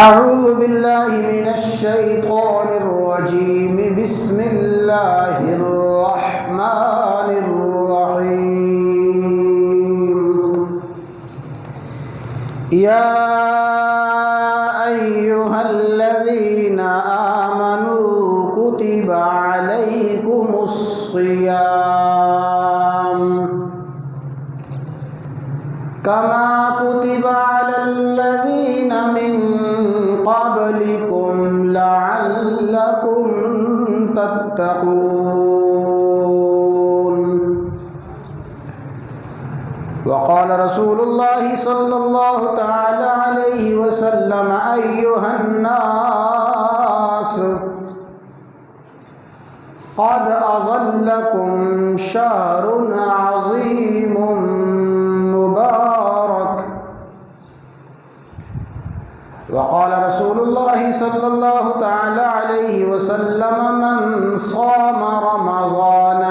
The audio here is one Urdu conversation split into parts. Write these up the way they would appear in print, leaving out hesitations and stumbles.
أعوذ بالله من الشيطان الرجيم بسم الله الرحمن الرحيم يا أيها الذين آمنوا كتب عليكم الصيام كما كتب على الذين من قبلكم لعلكم تتقون وقال رسول الله صلى الله تعالى عليه وسلم أيها الناس قد أظلكم شهر عظيم مبارك وقال رسول الله صلى الله تعالى عليه وسلم من صام رمضان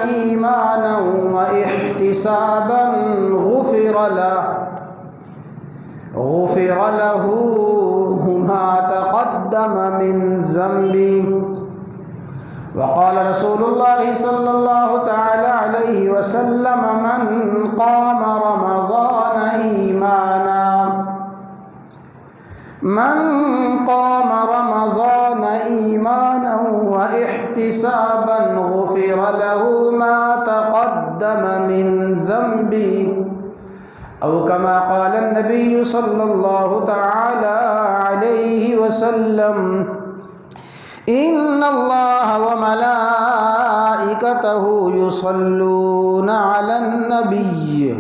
إيمانا واحتسابا غفر له ما تقدم من ذنبه وقال رسول الله صلى الله تعالى عليه وسلم من قام رمضان إيمانا واحتسابا غفر له ما تقدم من ذنبه أو كما قال النبي صلى الله تعالى عليه وسلم إن الله وملائكته يصلون على النبي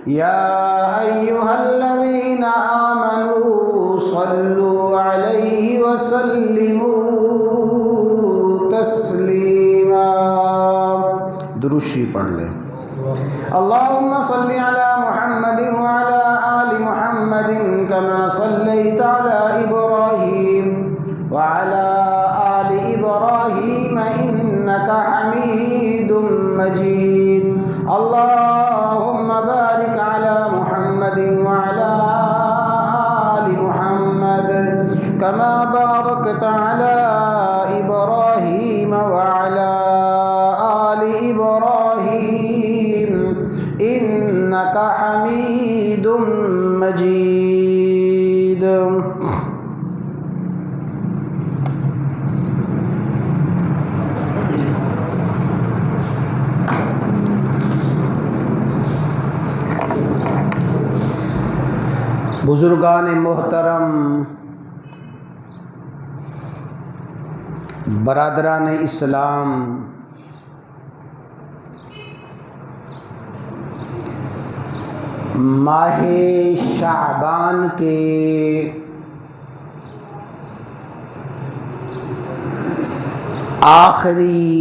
يا أيها الذين آمنوا صلوا عليه وسلموا تسليما درود شریف پڑھ لیں اللهم صل على محمد وعلى آل محمد كما صليت على إبراهيم وعلى آل إبراهيم إنك حميد مجيد اللهم بارك على محمد وعلى آل محمد كما باركت على إبراهيم وعلى آل إبراهيم إنك حميد مجيد بزرگان محترم، برادران اسلام، ماہ شعبان کے آخری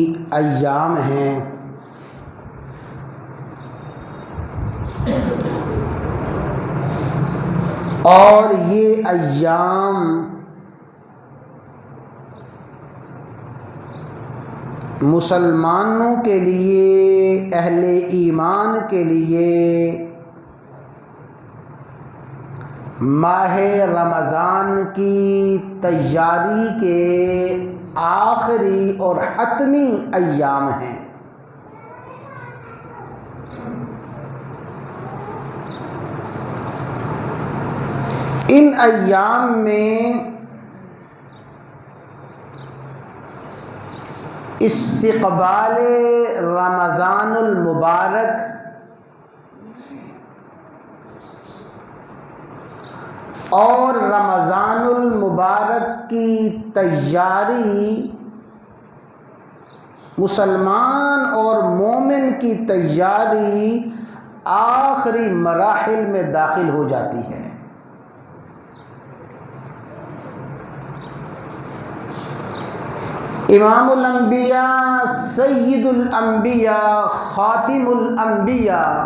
ایام ہیں۔ اور یہ ایام مسلمانوں کے لیے، اہل ایمان کے لیے ماہ رمضان کی تیاری کے آخری اور حتمی ایام ہیں۔ ان ایام میں استقبال رمضان المبارک اور رمضان المبارک کی تیاری، مسلمان اور مومن کی تیاری آخری مراحل میں داخل ہو جاتی ہے۔ امام الانبیاء، سید الانبیاء، خاتم الانبیاء،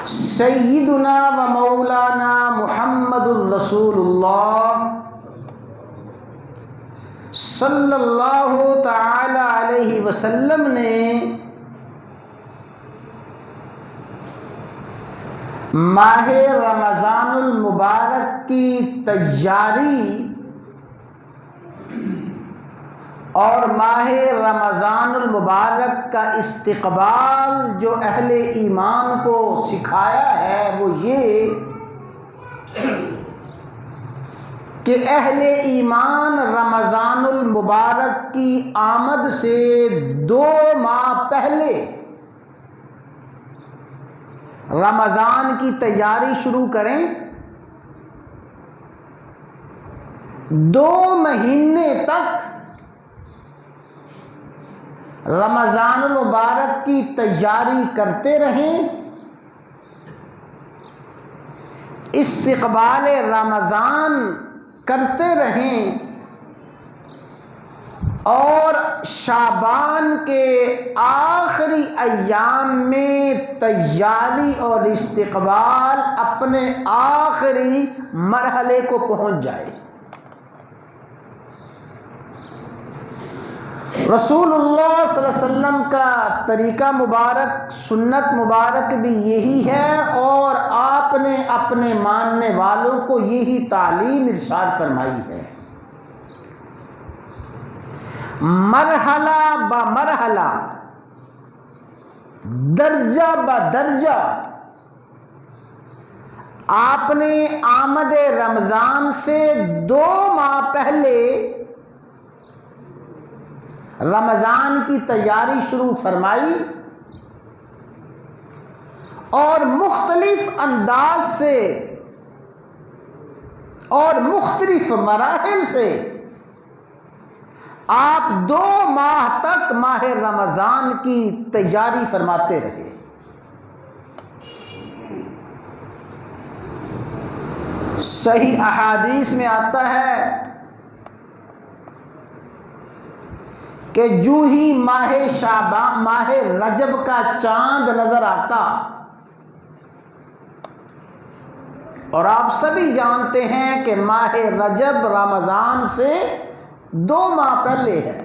سیدنا و مولانا محمد الرسول اللہ صلی اللہ تعالی علیہ وسلم نے ماہ رمضان المبارک کی تیاری اور ماہ رمضان المبارک کا استقبال جو اہل ایمان کو سکھایا ہے وہ یہ کہ اہل ایمان رمضان المبارک کی آمد سے 2 ماہ پہلے رمضان کی تیاری شروع کریں، 2 مہینے تک رمضان المبارک کی تیاری کرتے رہیں، استقبال رمضان کرتے رہیں، اور شعبان کے آخری ایام میں تیاری اور استقبال اپنے آخری مرحلے کو پہنچ جائے۔ رسول اللہ صلی اللہ علیہ وسلم کا طریقہ مبارک، سنت مبارک بھی یہی ہے، اور آپ نے اپنے ماننے والوں کو یہی تعلیم ارشاد فرمائی ہے۔ مرحلہ بمرحلہ، درجہ بدرجہ آپ نے آمد رمضان سے 2 ماہ پہلے رمضان کی تیاری شروع فرمائی، اور مختلف انداز سے اور مختلف مراحل سے آپ 2 ماہ تک ماہ رمضان کی تیاری فرماتے رہے۔ صحیح احادیث میں آتا ہے کہ جو ہی ماہ شعبان، ماہ رجب کا چاند نظر آتا، اور آپ سبھی جانتے ہیں کہ ماہ رجب رمضان سے 2 ماہ پہلے ہے،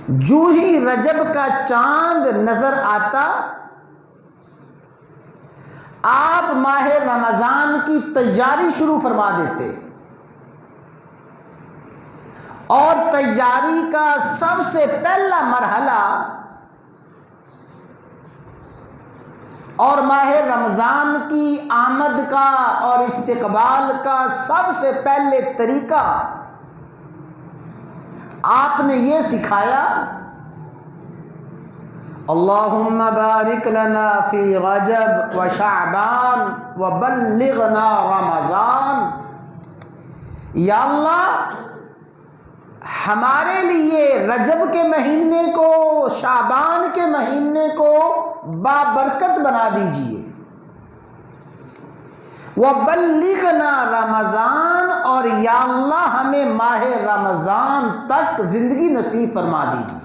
جو ہی رجب کا چاند نظر آتا آپ ماہ رمضان کی تیاری شروع فرما دیتے، اور تیاری کا سب سے پہلا مرحلہ اور ماہ رمضان کی آمد کا اور استقبال کا سب سے پہلے طریقہ آپ نے یہ سکھایا، اللہم بارک لنا فی رجب و شعبان وبلغنا رمضان، یا اللہ ہمارے لیے رجب کے مہینے کو، شعبان کے مہینے کو بابرکت بنا دیجئے، وَبَلِّغْنَا رمضان، اور یا اللہ ہمیں ماہ رمضان تک زندگی نصیب فرما دیجئے۔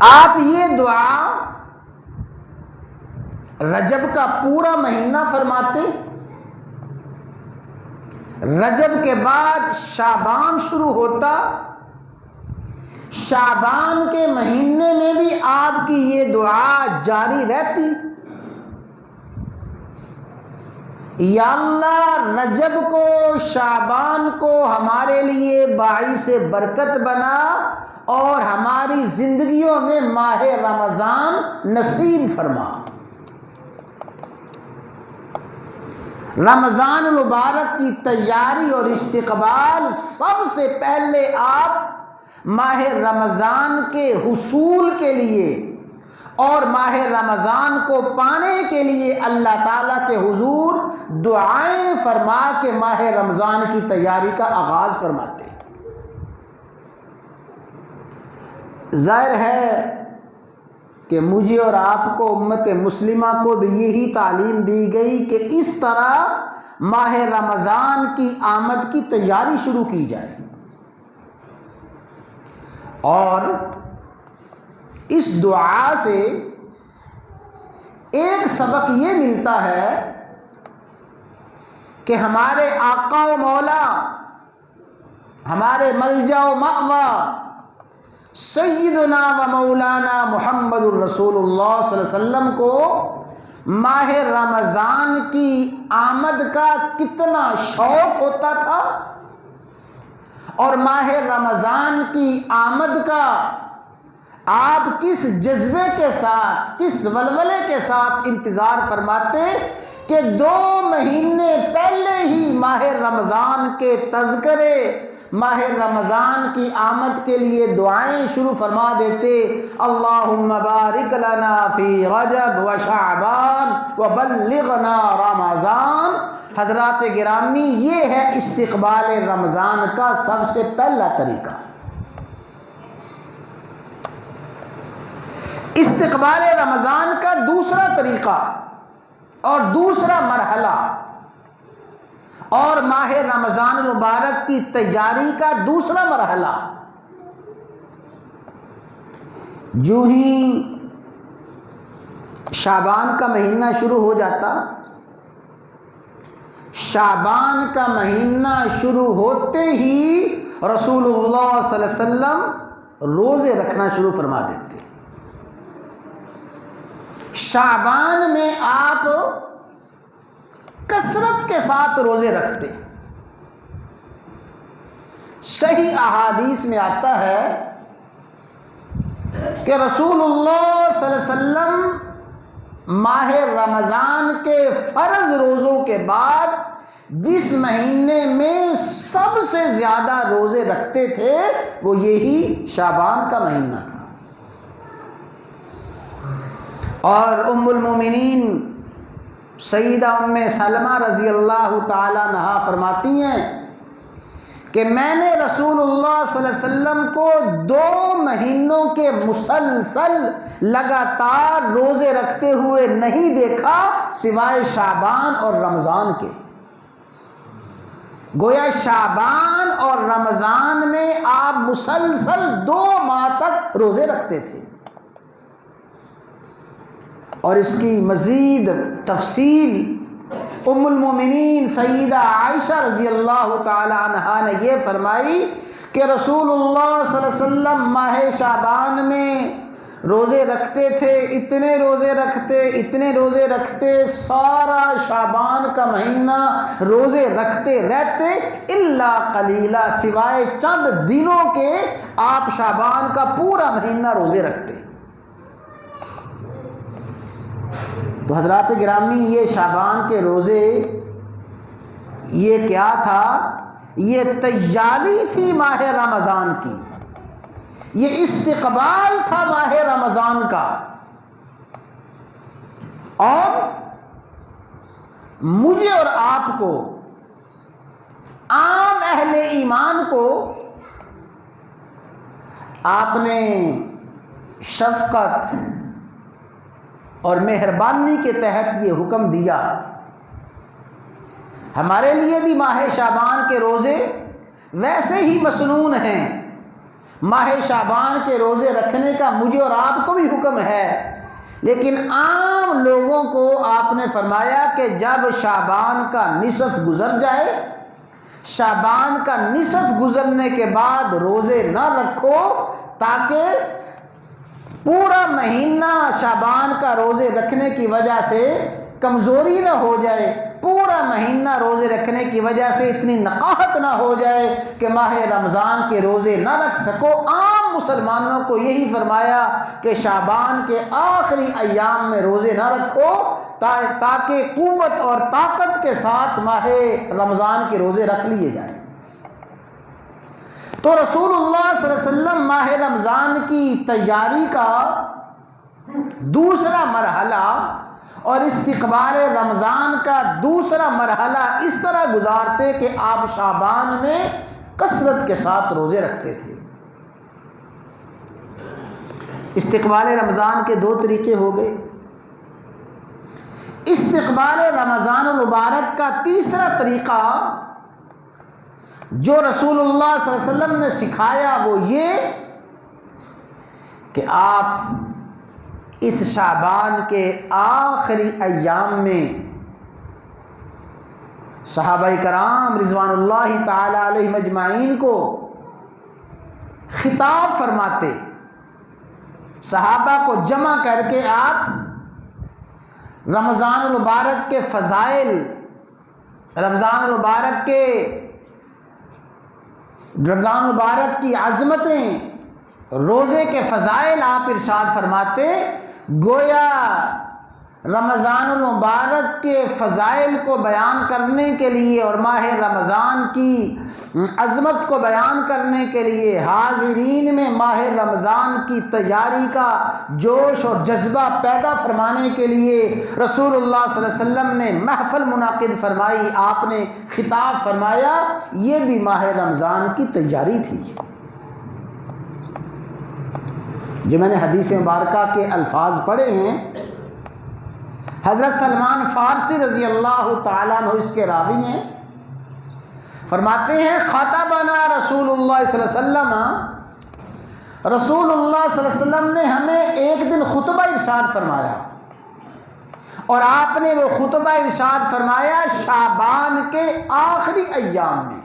آپ یہ دعا رجب کا پورا مہینہ فرماتے، رجب کے بعد شعبان شروع ہوتا، شعبان کے مہینے میں بھی آپ کی یہ دعا جاری رہتی، یا اللہ رجب کو، شعبان کو ہمارے لیے باعث برکت بنا، اور ہماری زندگیوں میں ماہ رمضان نصیب فرما۔ رمضان المبارک کی تیاری اور استقبال سب سے پہلے آپ ماہ رمضان کے حصول کے لیے اور ماہ رمضان کو پانے کے لیے اللہ تعالیٰ کے حضور دعائیں فرما کے ماہ رمضان کی تیاری کا آغاز فرماتے ہیں۔ ظاہر ہے کہ مجھے اور آپ کو، امت مسلمہ کو بھی یہی تعلیم دی گئی کہ اس طرح ماہ رمضان کی آمد کی تیاری شروع کی جائے، اور اس دعا سے ایک سبق یہ ملتا ہے کہ ہمارے آقا و مولا، ہمارے ملجا و مأویٰ سیدنا و مولانا محمد الرسول اللہ صلی اللہ علیہ وسلم کو ماہ رمضان کی آمد کا کتنا شوق ہوتا تھا اور ماہ رمضان کی آمد کا آپ کس جذبے کے ساتھ، کس ولولے کے ساتھ انتظار فرماتے کہ 2 مہینے پہلے ہی ماہ رمضان کے تذکرے، ماہ رمضان کی آمد کے لیے دعائیں شروع فرما دیتے۔ اللہم بارک لنا فی رجب و شعبان و بلغنا رمضان۔ حضرات گرامی، یہ ہے استقبال رمضان کا سب سے پہلا طریقہ۔ استقبال رمضان کا دوسرا طریقہ اور دوسرا مرحلہ اور ماہ رمضان المبارک کی تیاری کا دوسرا مرحلہ، جو ہی شعبان کا مہینہ شروع ہو جاتا، شعبان کا مہینہ شروع ہوتے ہی رسول اللہ صلی اللہ علیہ وسلم روزے رکھنا شروع فرما دیتے۔ شعبان میں آپ کثرت کے ساتھ روزے رکھتے۔ صحیح احادیث میں آتا ہے کہ رسول اللہ صلی اللہ علیہ وسلم ماہ رمضان کے فرض روزوں کے بعد جس مہینے میں سب سے زیادہ روزے رکھتے تھے وہ یہی شعبان کا مہینہ تھا۔ اور ام المومنین سیدہ ام سلمہ رضی اللہ تعالی عنہا فرماتی ہیں کہ میں نے رسول اللہ صلی اللہ علیہ وسلم کو 2 مہینوں کے مسلسل لگاتار روزے رکھتے ہوئے نہیں دیکھا سوائے شعبان اور رمضان کے۔ گویا شعبان اور رمضان میں آپ مسلسل 2 ماہ تک روزے رکھتے تھے۔ اور اس کی مزید تفصیل ام المومنین سیدہ عائشہ رضی اللہ تعالی عنہا نے یہ فرمائی کہ رسول اللہ صلی اللہ علیہ وسلم ماہ شعبان میں روزے رکھتے تھے، اتنے روزے رکھتے، سارا شعبان کا مہینہ روزے رکھتے رہتے، الا قلیلا، سوائے چند دنوں کے آپ شعبان کا پورا مہینہ روزے رکھتے۔ تو حضرات گرامی، یہ شعبان کے روزے یہ کیا تھا؟ یہ تیاری تھی ماہ رمضان کی، یہ استقبال تھا ماہ رمضان کا۔ اور مجھے اور آپ کو، عام اہل ایمان کو، آپ نے شفقت اور مہربانی کے تحت یہ حکم دیا۔ ہمارے لیے بھی ماہ شعبان کے روزے ویسے ہی مسنون ہیں۔ ماہ شعبان کے روزے رکھنے کا مجھے اور آپ کو بھی حکم ہے، لیکن عام لوگوں کو آپ نے فرمایا کہ جب شعبان کا نصف گزر جائے، شعبان کا نصف گزرنے کے بعد روزے نہ رکھو، تاکہ پورا مہینہ شعبان کا روزے رکھنے کی وجہ سے کمزوری نہ ہو جائے، پورا مہینہ روزے رکھنے کی وجہ سے اتنی نقاہت نہ ہو جائے کہ ماہ رمضان کے روزے نہ رکھ سکو۔ عام مسلمانوں کو یہی فرمایا کہ شعبان کے آخری ایام میں روزے نہ رکھو، تاکہ قوت اور طاقت کے ساتھ ماہ رمضان کے روزے رکھ لیے جائیں۔ تو رسول اللہ صلی اللہ علیہ وسلم ماہ رمضان کی تیاری کا دوسرا مرحلہ اور استقبال رمضان کا دوسرا مرحلہ اس طرح گزارتے کہ آپ شعبان میں کثرت کے ساتھ روزے رکھتے تھے۔ استقبال رمضان کے 2 طریقے ہو گئے۔ استقبال رمضان المبارک کا تیسرا طریقہ جو رسول اللہ صلی اللہ علیہ وسلم نے سکھایا وہ یہ کہ آپ اس شعبان کے آخری ایام میں صحابہ کرام رضوان اللہ تعالی علیہم اجمعین کو خطاب فرماتے صحابہ کو جمع کر کے آپ رمضان المبارک کے فضائل، رمضان المبارک کی عظمتیں، روزے کے فضائل آپ ارشاد فرماتے، گویا رمضان المبارک کے فضائل کو بیان کرنے کے لیے اور ماہ رمضان کی عظمت کو بیان کرنے کے لیے حاضرین میں ماہ رمضان کی تیاری کا جوش اور جذبہ پیدا فرمانے کے لیے رسول اللہ صلی اللہ علیہ وسلم نے محفل منعقد فرمائی، آپ نے خطاب فرمایا، یہ بھی ماہ رمضان کی تیاری تھی۔ جو میں نے حدیث مبارکہ کے الفاظ پڑھے ہیں، حضرت سلمان فارسی رضی اللہ تعالیٰ عنہ اس کے راوی ہیں، فرماتے ہیں خطبنا رسول اللہ صلی اللہ علیہ وسلم، رسول اللہ صلی اللہ علیہ وسلم نے ہمیں ایک دن خطبہ ارشاد فرمایا، اور آپ نے وہ خطبہ ارشاد فرمایا شعبان کے آخری ایام میں،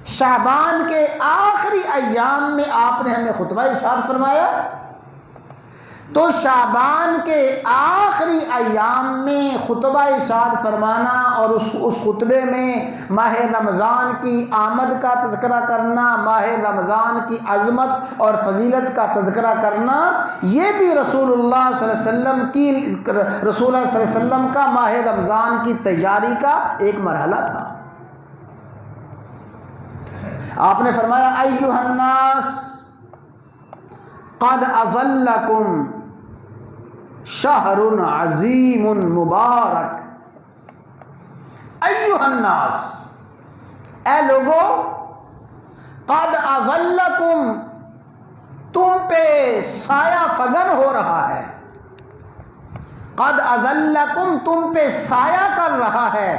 شعبان کے آخری ایام میں آپ نے ہمیں خطبہ ارشاد فرمایا۔ تو شعبان کے آخری ایام میں خطبہ ارشاد فرمانا اور اس خطبے میں ماہ رمضان کی آمد کا تذکرہ کرنا، ماہ رمضان کی عظمت اور فضیلت کا تذکرہ کرنا، یہ بھی رسول اللہ صلی اللہ علیہ وسلم کا ماہ رمضان کی تیاری کا ایک مرحلہ تھا۔ آپ نے فرمایا ایھا الناس قد اظلکم شہر عظیم مبارک، ایھا الناس، اے لوگو، قد اظلکم، تم پہ سایہ فگن ہو رہا ہے، قد اظلکم، تم پہ سایہ کر رہا ہے،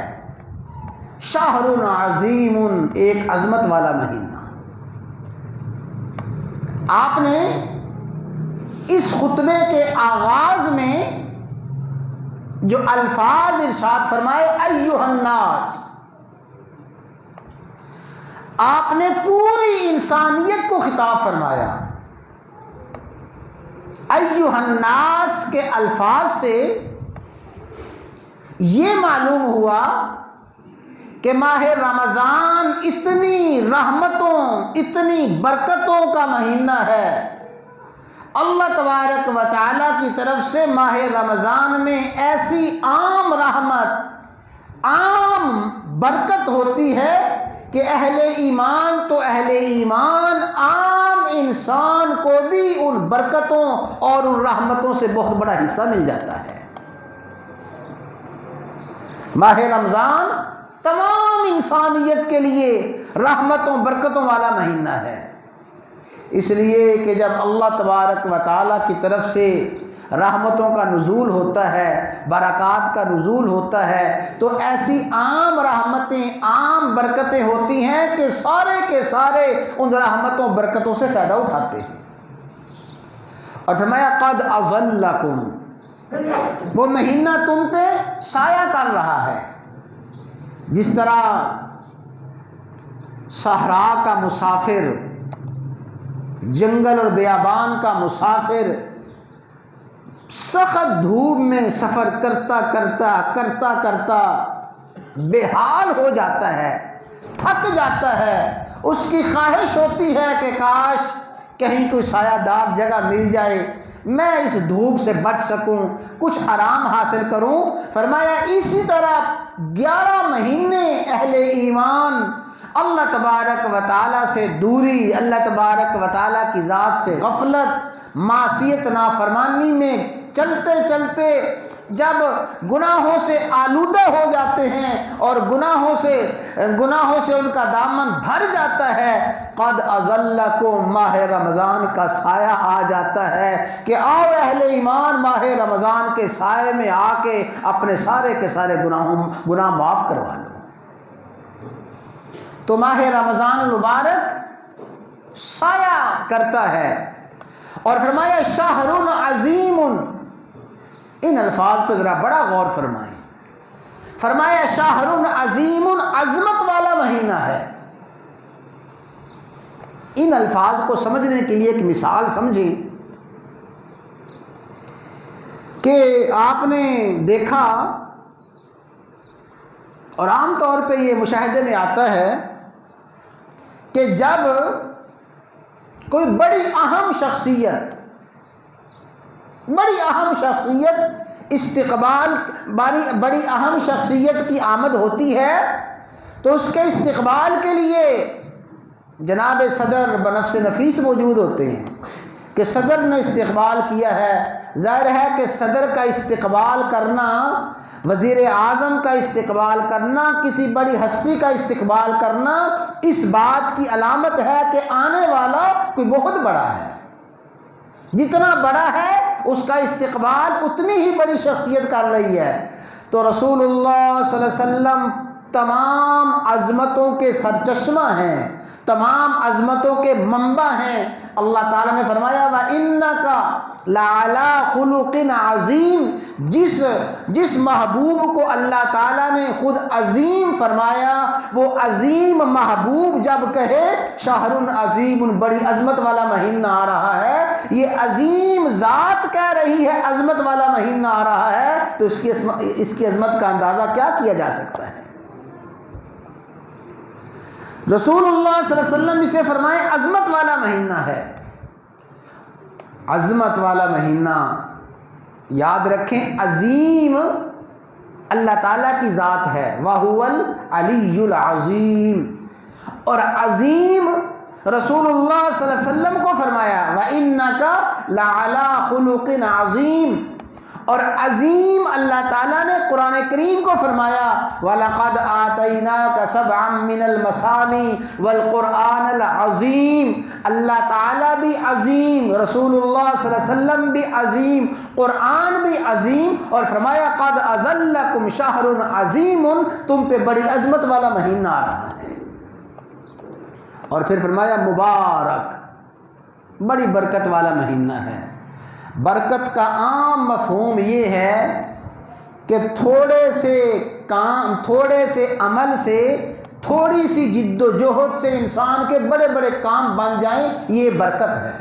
شہر عظیم، ایک عظمت والا مہینہ۔ آپ نے اس خطبے کے آغاز میں جو الفاظ ارشاد فرمائے ایھا الناس، آپ نے پوری انسانیت کو خطاب فرمایا۔ ایھا الناس کے الفاظ سے یہ معلوم ہوا کہ ماہ رمضان اتنی رحمتوں، اتنی برکتوں کا مہینہ ہے، اللہ تبارک و تعالیٰ کی طرف سے ماہ رمضان میں ایسی عام رحمت، عام برکت ہوتی ہے کہ اہل ایمان تو اہل ایمان، عام انسان کو بھی ان برکتوں اور ان رحمتوں سے بہت بڑا حصہ مل جاتا ہے۔ ماہ رمضان تمام انسانیت کے لیے رحمتوں برکتوں والا مہینہ ہے، اس لیے کہ جب اللہ تبارک و تعالیٰ کی طرف سے رحمتوں کا نزول ہوتا ہے، برکات کا نزول ہوتا ہے، تو ایسی عام رحمتیں، عام برکتیں ہوتی ہیں کہ سارے کے سارے ان رحمتوں برکتوں سے فائدہ اٹھاتے ہیں۔ اور فرمایا قد اظلکم، وہ مہینہ تم پہ سایہ کر رہا ہے، جس طرح صحرا کا مسافر، جنگل اور بیابان کا مسافر سخت دھوپ میں سفر کرتا کرتا بے حال ہو جاتا ہے، تھک جاتا ہے، اس کی خواہش ہوتی ہے کہ کاش کہیں کوئی سایہ دار جگہ مل جائے، میں اس دھوپ سے بچ سکوں، کچھ آرام حاصل کروں۔ فرمایا اسی طرح 11 مہینے اہل ایمان اللہ تبارک و تعالیٰ سے دوری، اللہ تبارک و تعالیٰ کی ذات سے غفلت، معصیت نافرمانی میں چلتے چلتے جب گناہوں سے آلودہ ہو جاتے ہیں اور گناہوں سے ان کا دامن بھر جاتا ہے، قد اظلکم، ماہ رمضان کا سایہ آ جاتا ہے کہ آؤ اہل ایمان ماہ رمضان کے سائے میں آ کے اپنے سارے کے سارے گناہ معاف کروا لو۔ تو ماہ رمضان المبارک سایہ کرتا ہے، اور فرمایا شہر عظیم، ان الفاظ پہ ذرا بڑا غور فرمائیں، فرمایا شہر عظیم، عظمت والا مہینہ ہے۔ ان الفاظ کو سمجھنے کے لیے ایک مثال سمجھیں۔ کہ آپ نے دیکھا اور عام طور پہ یہ مشاہدے میں آتا ہے کہ جب کوئی بڑی اہم شخصیت بڑی اہم شخصیت کی آمد ہوتی ہے تو اس کے استقبال کے لیے جناب صدر بنفس نفیس موجود ہوتے ہیں کہ صدر نے استقبال کیا ہے۔ ظاہر ہے کہ صدر کا استقبال کرنا، وزیر اعظم کا استقبال کرنا، کسی بڑی ہستی کا استقبال کرنا اس بات کی علامت ہے کہ آنے والا کوئی بہت بڑا ہے۔ جتنا بڑا ہے اس کا استقبال اتنی ہی بڑی شخصیت کر رہی ہے۔ تو رسول اللہ صلی اللہ علیہ وسلم تمام عظمتوں کے سرچشمہ ہیں، تمام عظمتوں کے منبع ہیں۔ اللہ تعالیٰ نے فرمایا وَإِنَّكَ لَعَلَىٰ خُلُقٍ عَظِيمٍ، جس محبوب کو اللہ تعالیٰ نے خود عظیم فرمایا، وہ عظیم محبوب جب کہے شہر عظیم، بڑی عظمت والا مہینہ آ رہا ہے، یہ عظیم ذات کہہ رہی ہے عظمت والا مہینہ آ رہا ہے، تو اس کی عظمت کا اندازہ کیا کیا جا سکتا ہے۔ رسول اللہ صلی اللہ علیہ وسلم اسے فرمائے عظمت والا مہینہ ہے۔ عظمت والا مہینہ، یاد رکھیں عظیم اللہ تعالیٰ کی ذات ہے، وَهُوَ الْعَلِيُّ الْعَظِيمُ، اور عظیم رسول اللہ صلی اللہ علیہ وسلم کو فرمایا وَإِنَّكَ لَعَلَىٰ خُلُقٍ عَظِيمٍ، اور عظیم اللہ تعالیٰ نے قرآن کریم کو فرمایا وَلَقَدْ آتَيْنَاكَ سَبْعًا مِّنَ الْمَثَانِي وَالْقُرْآنَ الْعَظِيمِ، اللہ تعالیٰ بھی عظیم، رسول اللہ صلی اللہ علیہ وسلم بھی عظیم، قرآن بھی عظیم، اور فرمایا قَدْ أَظَلَّكُمْ شَهْرٌ عَظِيمٌ، تم پہ بڑی عظمت والا مہینہ آ رہا ہے۔ اور پھر فرمایا مبارک، بڑی برکت والا مہینہ ہے۔ برکت کا عام مفہوم یہ ہے کہ تھوڑے سے عمل سے، تھوڑی سی جد و جہد سے انسان کے بڑے بڑے کام بن جائیں، یہ برکت ہے۔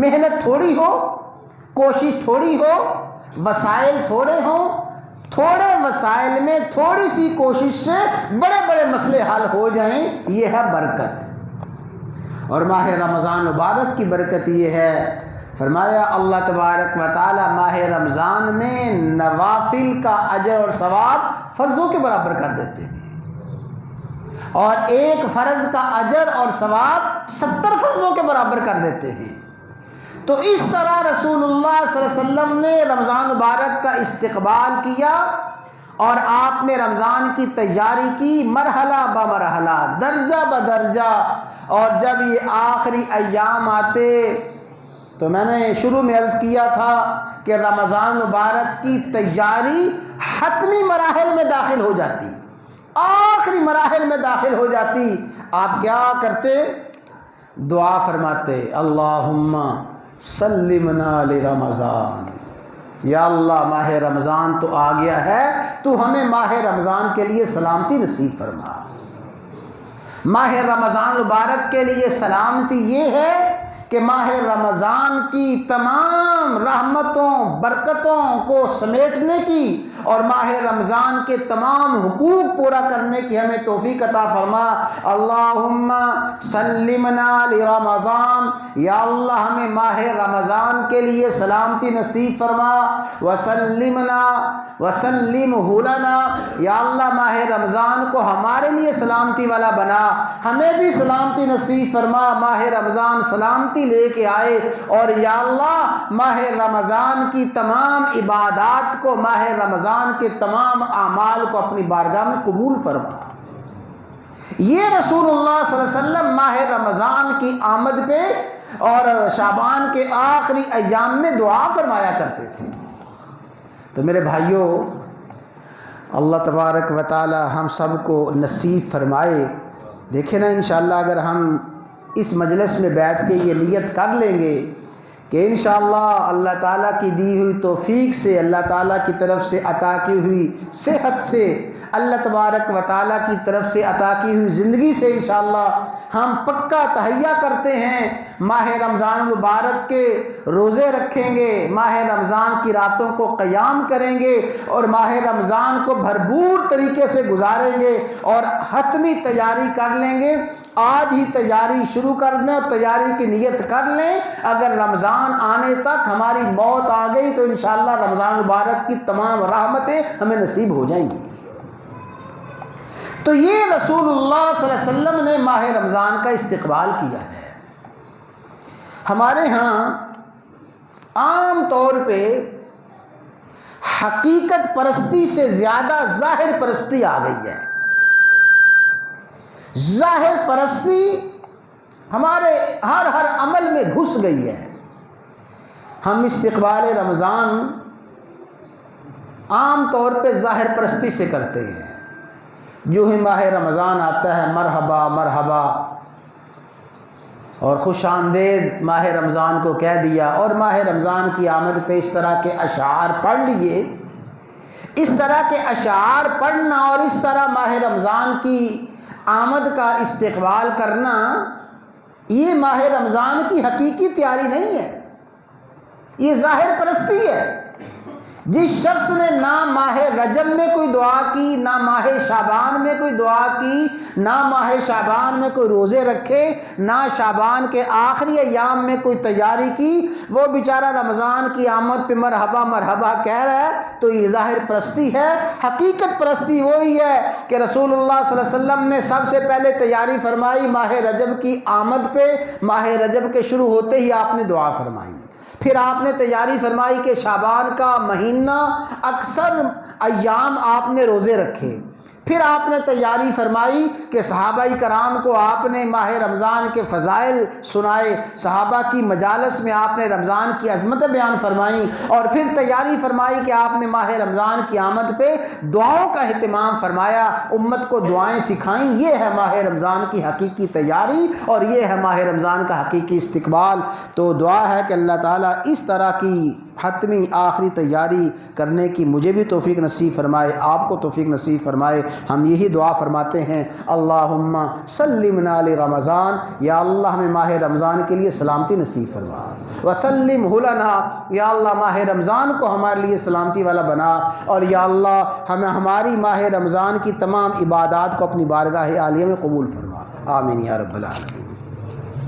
محنت تھوڑی ہو، کوشش تھوڑی ہو، وسائل تھوڑے ہوں، تھوڑے وسائل میں تھوڑی سی کوشش سے بڑے بڑے مسئلے حل ہو جائیں، یہ ہے برکت۔ اور ماہ رمضان مبارک کی برکت یہ ہے، فرمایا اللہ تبارک و تعالی ماہ رمضان میں نوافل کا اجر اور ثواب فرضوں کے برابر کر دیتے ہیں، اور ایک فرض کا اجر اور ثواب 70 فرضوں کے برابر کر دیتے ہیں۔ تو اس طرح رسول اللہ صلی اللہ علیہ وسلم نے رمضان مبارک کا استقبال کیا، اور آپ نے رمضان کی تیاری کی مرحلہ بمرحلہ، درجہ بدرجہ، اور جب یہ آخری ایام آتے تو میں نے شروع میں عرض کیا تھا کہ رمضان مبارک کی تیاری حتمی مراحل میں داخل ہو جاتی، آخری مراحل میں داخل ہو جاتی۔ آپ کیا کرتے؟ دعا فرماتے اللہم سلمنا لرمضان، یا اللہ ماہ رمضان تو آ گیا ہے، تو ہمیں ماہ رمضان کے لیے سلامتی نصیب فرما۔ ماہ رمضان مبارک کے لیے سلامتی یہ ہے کہ ماہ رمضان کی تمام رحمتوں برکتوں کو سمیٹنے کی اور ماہ رمضان کے تمام حقوق پورا کرنے کی ہمیں توفیق عطا فرما۔ اللہم سلمنا لرمضان، یا اللہ ہمیں ماہ رمضان کے لیے سلامتی نصیب فرما، وسلمنا وسلمہ لنا، یا اللہ ماہ رمضان کو ہمارے لیے سلامتی والا بنا، ہمیں بھی سلامتی نصیب فرما، ماہ رمضان سلامتی لے کے آئے، اور یا اللہ ماہ رمضان کی تمام عبادات کو، ماہ رمضان کے تمام اعمال کو اپنی بارگاہ میں قبول فرما۔ یہ رسول اللہ صلی اللہ علیہ وسلم ماہ رمضان کی آمد پہ اور شعبان کے آخری ایام میں دعا فرمایا کرتے تھے۔ تو میرے بھائیوں، اللہ تبارک و تعالی ہم سب کو نصیب فرمائے۔ دیکھیں نا انشاءاللہ اگر ہم اس مجلس میں بیٹھ کے یہ نیت کر لیں گے کہ انشاءاللہ اللہ تعالیٰ کی دی ہوئی توفیق سے، اللہ تعالیٰ کی طرف سے عطا کی ہوئی صحت سے اللہ تبارک و تعالیٰ کی طرف سے عطا کی ہوئی زندگی سے انشاءاللہ ہم پکا تہیہ کرتے ہیں ماہ رمضان المبارک کے روزے رکھیں گے، ماہ رمضان کی راتوں کو قیام کریں گے اور ماہ رمضان کو بھرپور طریقے سے گزاریں گے اور حتمی تیاری کر لیں گے۔ آج ہی تیاری شروع کر دیں اور تیاری کی نیت کر لیں، اگر رمضان آنے تک ہماری موت آ گئی تو انشاءاللہ رمضان مبارک کی تمام رحمتیں ہمیں نصیب ہو جائیں گی۔ تو یہ رسول اللہ صلی اللہ علیہ وسلم نے ماہ رمضان کا استقبال کیا ہے۔ ہمارے ہاں عام طور پہ حقیقت پرستی سے زیادہ ظاہر پرستی آ گئی ہے۔ ظاہر پرستی ہمارے ہر عمل میں گھس گئی ہے۔ ہم استقبال رمضان عام طور پہ ظاہر پرستی سے کرتے ہیں۔ جو ہی ماہ رمضان آتا ہے مرحبا مرحبا اور خوش آمدید ماہ رمضان کو کہہ دیا، اور ماہ رمضان کی آمد پہ اس طرح کے اشعار پڑھ لیے۔ اس طرح کے اشعار پڑھنا اور اس طرح ماہ رمضان کی آمد کا استقبال کرنا، یہ ماہ رمضان کی حقیقی تیاری نہیں ہے، یہ ظاہر پرستی ہے۔ جس شخص نے نہ ماہ رجب میں کوئی دعا کی، نہ ماہ شعبان میں کوئی دعا کی، نہ ماہ شعبان میں کوئی روزے رکھے، نہ شعبان کے آخری ایام میں کوئی تیاری کی، وہ بیچارہ رمضان کی آمد پہ مرحبا مرحبا کہہ رہا ہے، تو یہ ظاہر پرستی ہے۔ حقیقت پرستی وہی ہے کہ رسول اللہ صلی اللہ علیہ وسلم نے سب سے پہلے تیاری فرمائی ماہ رجب کی آمد پہ، ماہ رجب کے شروع ہوتے ہی آپ نے دعا فرمائی۔ پھر آپ نے تیاری فرمائی کہ شعبان کا مہینہ اکثر ایام آپ نے روزے رکھے۔ پھر آپ نے تیاری فرمائی کہ صحابہ کرام کو آپ نے ماہ رمضان کے فضائل سنائے، صحابہ کی مجالس میں آپ نے رمضان کی عظمتیں بیان فرمائیں، اور پھر تیاری فرمائی کہ آپ نے ماہ رمضان کی آمد پہ دعاؤں کا اہتمام فرمایا، امت کو دعائیں سکھائیں۔ یہ ہے ماہ رمضان کی حقیقی تیاری اور یہ ہے ماہ رمضان کا حقیقی استقبال۔ تو دعا ہے کہ اللہ تعالیٰ اس طرح کی حتمی آخری تیاری کرنے کی مجھے بھی توفیق نصیب فرمائے، آپ کو توفیق نصیب فرمائے۔ ہم یہی دعا فرماتے ہیں، اللہم سلمنا لرمضان، یا اللہ ہمیں ماہ رمضان کے لیے سلامتی نصیب فرما، وسلمہ لنا، یا اللہ ماہ رمضان کو ہمارے لیے سلامتی والا بنا، اور یا اللہ ہمیں ہماری ماہ رمضان کی تمام عبادات کو اپنی بارگاہ عالیہ میں قبول فرما، آمین یا رب العالمین۔